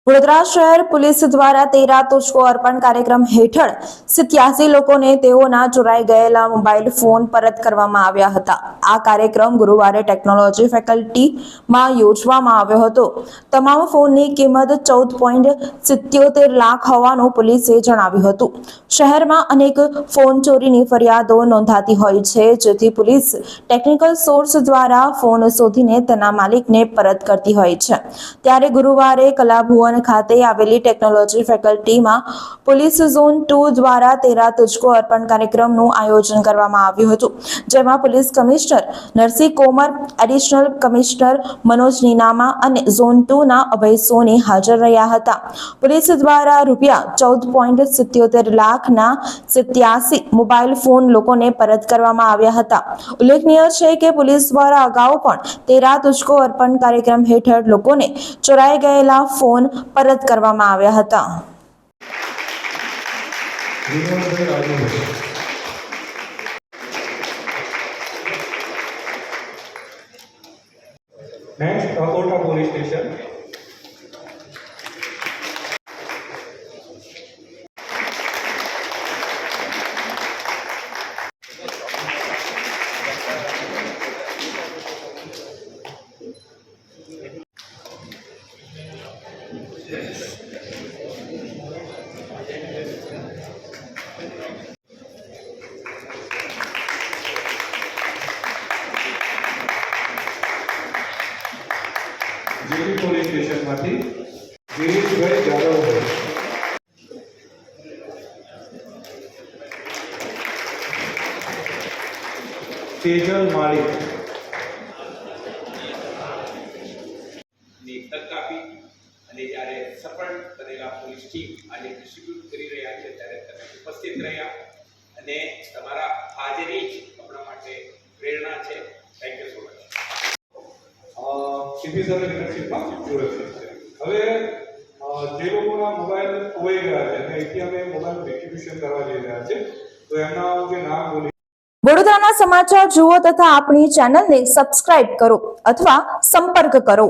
વડોદરા શહેર પોલીસ દ્વારા 13 તુજકો અર્પણ કાર્યક્રમ હેઠળ 87 લોકોને તેઓના ચોરાઈ ગયેલા મોબાઈલ ફોન પરત કરવામાં આવ્યા હતા। આ કાર્યક્રમ ગુરુવારે ટેકનોલોજી ફેકલ્ટીમાં યોજવામાં આવ્યો હતો। તમામ ફોનની કિંમત 14.77 લાખ હોવાનું પોલીસે જણાવ્યું હતું। શહેરમાં અનેક ફોન ચોરીની ફરિયાદો નોંધાતી હોય છે, જેથી પોલીસ ટેકનિકલ સોર્સ દ્વારા ફોન શોધીને તેના માલિકને પરત કરતી હોય છે। ત્યારે ગુરુવારે કલાભુવન ખાતે આવેલી ટેકનોલોજી ફેકલ્ટીમાં પોલીસ ઝોન 2 દ્વારા 13 તુજકો અર્પણ કાર્યક્રમનું આયોજન કરવામાં આવ્યું હતું, જેમાં police commissioner Narsinh Komar, additional commissioner Manoj Ninama અને ઝોન 2 ના અભય સોની હાજર રહ્યા હતા। પોલીસ દ્વારા રૂપિયા 14.77 લાખના 87 મોબાઈલ ફોન લોકોને પરત કરવામાં આવ્યા હતા। ઉલ્લેખનીય છે કે પોલીસ દ્વારા અગાઉ પણ 13 તુજકો અર્પણ કાર્યક્રમ હેઠળ લોકોને ચોરાઈ ગયેલા ફોન પરત કરવામાં આવ્યા હતા। Next, Kota Police Station. જેવી પોલીસ સ્ટેશનમાંથી ગિરીશભાઈ જાદવભાઈ, તેજલ માળી, તક આપી અને જ્યારે સફળ બનેલા પોલીસ ટીમ આજે ડિસ્ટ્રીબ્યુટ કરી રહ્યા છે ત્યારે તમે ઉપસ્થિત રહ્યા અને તમારા હાજરી જ આપણા માટે પ્રેરણા છે। Thank you so much. CP સાથે લીડરશીપમાં સુરક્ષિત છે। હવે જે લોકોના મોબાઈલ ખોવાઈ ગયા છે અને અહીંથી અમે મોબાઈલ ડિસ્ટ્રીબ્યુશન કરવા જઈ રહ્યા છે, તો એમના જે નામ બોલી વડોદરાના સમાચાર જુઓ તથા આપણી ચેનલને સબસ્ક્રાઇબ કરો અથવા સંપર્ક કરો।